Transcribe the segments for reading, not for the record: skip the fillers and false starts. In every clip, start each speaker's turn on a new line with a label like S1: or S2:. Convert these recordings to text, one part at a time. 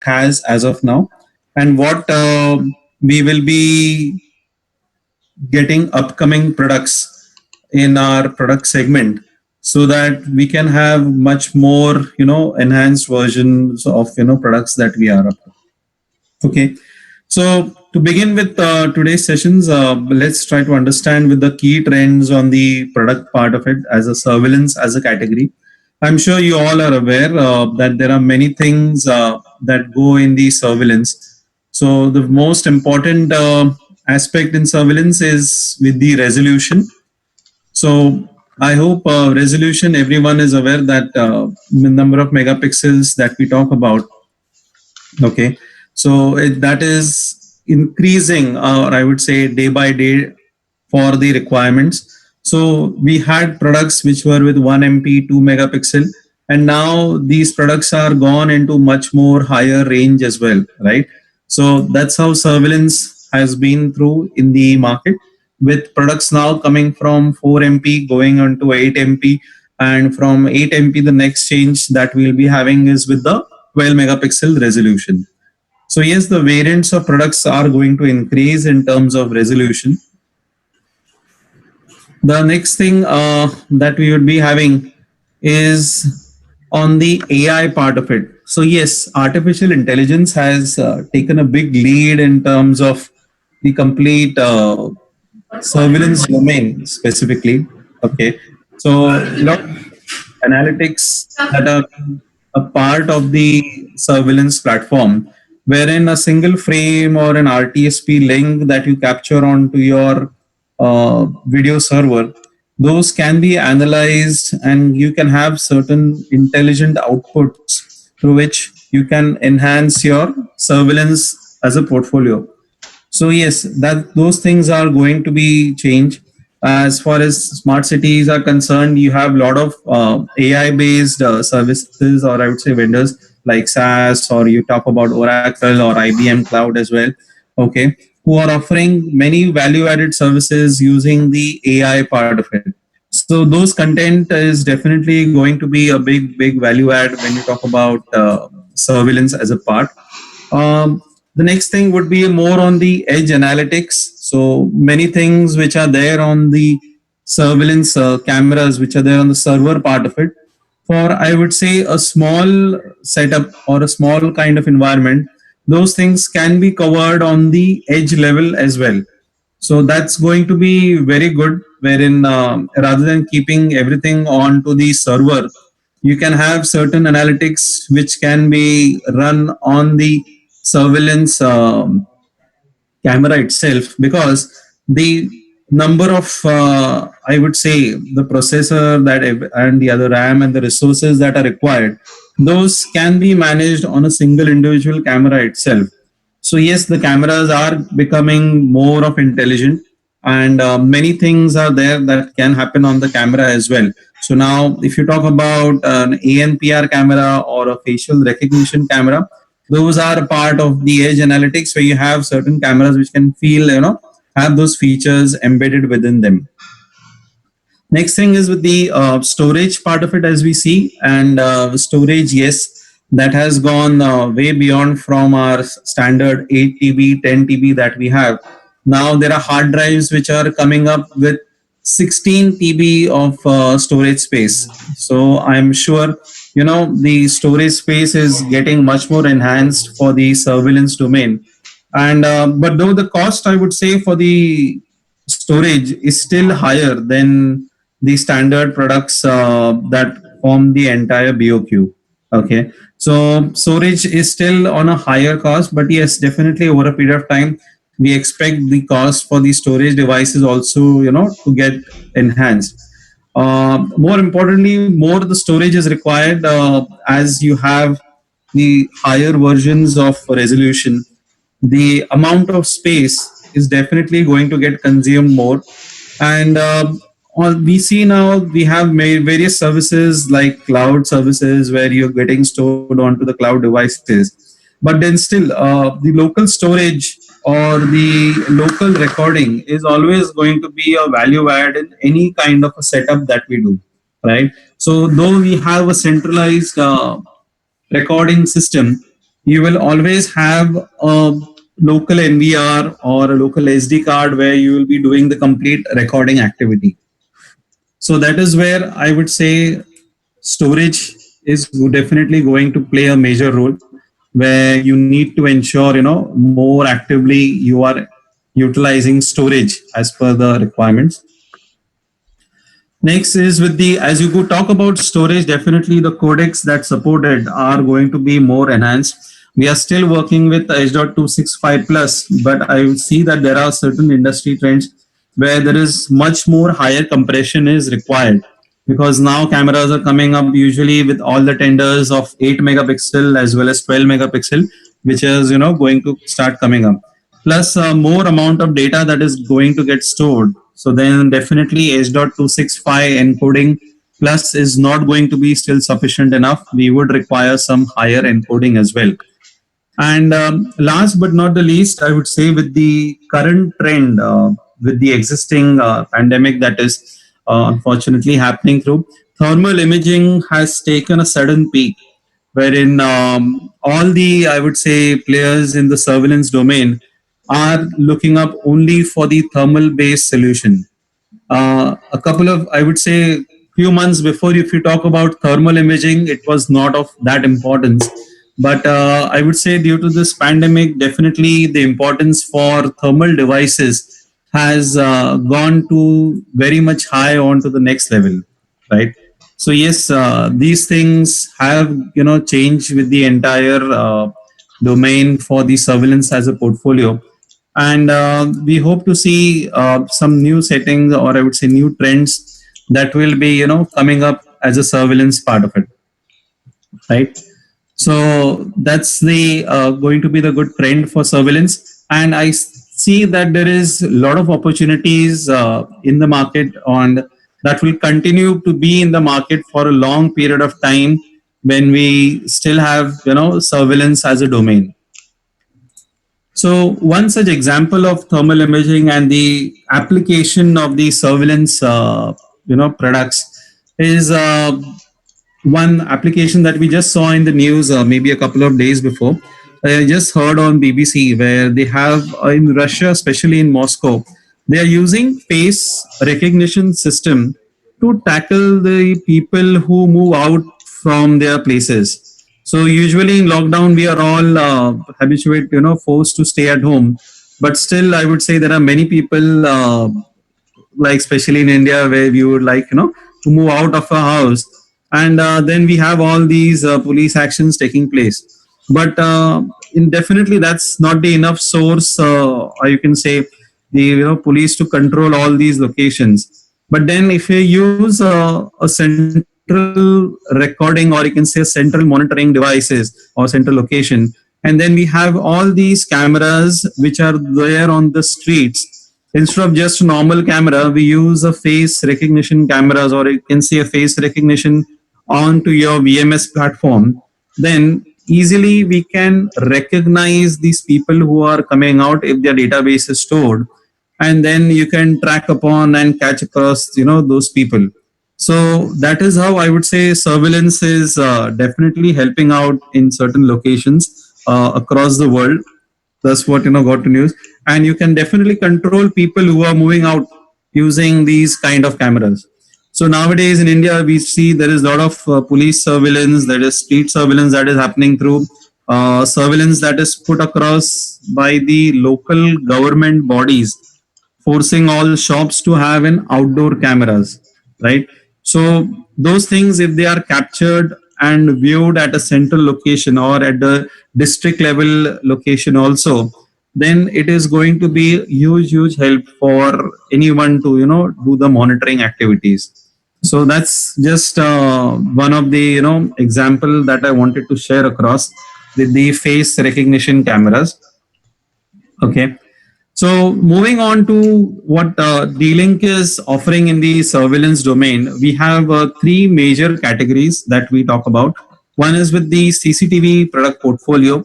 S1: has as of now, and what we will be getting upcoming products in our product segment, so that we can have much more enhanced versions of products that we are up to. Okay, so to begin with today's sessions, let's try to understand with the key trends on the product part of it as a surveillance as a category. I'm sure you all are aware that there are many things that go in the surveillance. So the most important aspect in surveillance is with the resolution. So I hope resolution, everyone is aware that the number of megapixels that we talk about. Okay, so that is increasing, or I would say day by day for the requirements. So we had products which were with 1 MP, 2 megapixel, and now these products are gone into much more higher range as well, right? So that's how surveillance has been through in the market, with products now coming from 4 MP going on to 8 MP, and from 8 MP the next change that we'll be having is with the 12 megapixel resolution. So yes, the variants of products are going to increase in terms of resolution. The next thing that we would be having is on the AI part of it. So yes, artificial intelligence has taken a big lead in terms of the complete surveillance domain specifically. Okay, so a lot of analytics that are a part of the surveillance platform, wherein a single frame or an RTSP link that you capture onto your video server, those can be analyzed and you can have certain intelligent outputs through which you can enhance your surveillance as a portfolio. So yes, that those things are going to be changed. As far as smart cities are concerned, you have a lot of AI based services, or I would say vendors like SaaS, or you talk about Oracle or IBM Cloud as well. Okay, who are offering many value added services using the AI part of it. So those content is definitely going to be a big value add when you talk about surveillance as a part. The next thing would be more on the edge analytics. So many things which are there on the surveillance cameras, which are there on the server part of it. For I would say a small setup or a small kind of environment, those things can be covered on the edge level as well. So that's going to be very good, wherein rather than keeping everything onto the server, you can have certain analytics which can be run on the surveillance camera itself, because the number of I would say the processor that and the other RAM and the resources that are required, those can be managed on a single individual camera itself. So yes, the cameras are becoming more of intelligent, and many things are there that can happen on the camera as well. So now if you talk about an ANPR camera or a facial recognition camera, those are a part of the edge analytics, where you have certain cameras which can feel, have those features embedded within them. Next thing is with the storage part of it, as we see, and storage, yes, that has gone way beyond from our standard 8 TB, 10 TB that we have. Now there are hard drives which are coming up with 16 TB of storage space. So I'm sure the storage space is getting much more enhanced for the surveillance domain. And but though the cost, I would say, for the storage is still higher than the standard products that form the entire BOQ. Okay, so storage is still on a higher cost, but yes, definitely over a period of time, we expect the cost for the storage devices also, to get enhanced. More importantly, more the storage is required as you have the higher versions of resolution. The amount of space is definitely going to get consumed more. And we see now we have made various services like cloud services where you're getting stored onto the cloud devices. But then still, the local storage or the local recording is always going to be a value add in any kind of a setup that we do, right? So though we have a centralized recording system, you will always have a local NVR or a local SD card where you will be doing the complete recording activity. So that is where I would say storage is definitely going to play a major role, where you need to ensure more actively you are utilizing storage as per the requirements. Next is with the, as you go talk about storage, definitely the codecs that supported are going to be more enhanced. We are still working with H.265 plus, but I see that there are certain industry trends where there is much more higher compression is required, because now cameras are coming up usually with all the tenders of 8 megapixel as well as 12 megapixel, which is going to start coming up, plus more amount of data that is going to get stored. So then definitely H.265 encoding plus is not going to be still sufficient enough. We would require some higher encoding as well. And last but not the least, I would say with the current trend, with the existing pandemic that is unfortunately happening through, thermal imaging has taken a sudden peak, wherein all the, I would say, players in the surveillance domain are looking up only for the thermal based solution. A couple of, I would say, few months before, if you talk about thermal imaging, it was not of that importance. But I would say due to this pandemic, definitely the importance for thermal devices has gone to very much high on to the next level, right? So yes, these things have changed with the entire domain for the surveillance as a portfolio, and we hope to see some new settings, or I would say new trends that will be coming up as a surveillance part of it, right? So that's the going to be the good trend for surveillance, and see that there is a lot of opportunities in the market, and that will continue to be in the market for a long period of time when we still have surveillance as a domain. So one such example of thermal imaging and the application of the surveillance, products is one application that we just saw in the news maybe a couple of days before. I just heard on BBC where they have in Russia, especially in Moscow, they are using face recognition system to tackle the people who move out from their places. So usually in lockdown, we are all habituated, forced to stay at home. But still, I would say there are many people, like especially in India, where we would like, to move out of a house, and then we have all these police actions taking place. But definitely that's not the enough source, or you can say the police to control all these locations. But then if you use a central recording, or you can say central monitoring devices or central location, and then we have all these cameras which are there on the streets. Instead of just normal camera, we use a face recognition cameras, or you can see a face recognition onto your VMS platform. Then easily we can recognize these people who are coming out if their database is stored, and then you can track upon and catch across those people. So that is how I would say surveillance is definitely helping out in certain locations across the world. That's what got to news, and you can definitely control people who are moving out using these kind of cameras. So nowadays in India, we see there is a lot of police surveillance, there is street surveillance that is happening through surveillance that is put across by the local government bodies, forcing all shops to have an outdoor cameras, right? So those things, if they are captured and viewed at a central location or at the district level location also, then it is going to be huge help for anyone to do the monitoring activities. So that's just one of the example that I wanted to share across with the face recognition cameras. Okay. So moving on to what D-Link is offering in the surveillance domain, we have three major categories that we talk about. One is with the CCTV product portfolio,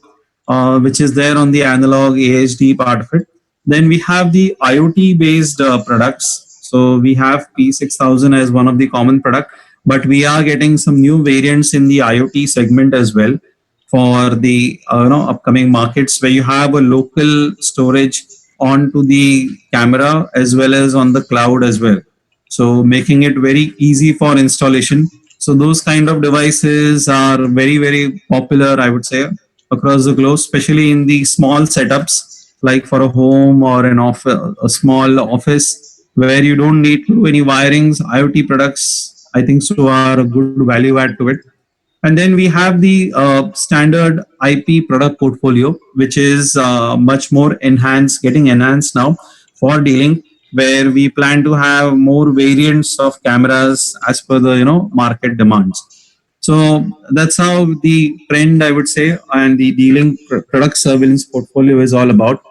S1: which is there on the analog AHD part of it. Then we have the IoT based products. So we have P6000 as one of the common product, but we are getting some new variants in the IoT segment as well. for the upcoming markets where you have a local storage onto the camera as well as on the cloud as well, so making it very easy for installation. So those kind of devices are very popular, I would say, across the globe, especially in the small setups like for a home or a small office where you don't need to do any wirings. IoT products, I think so, are a good value add to it. And then we have the standard IP product portfolio, which is much more enhanced, getting enhanced now for dealing, where we plan to have more variants of cameras as per the market demands. So that's how the trend, I would say, and the dealing product surveillance portfolio is all about.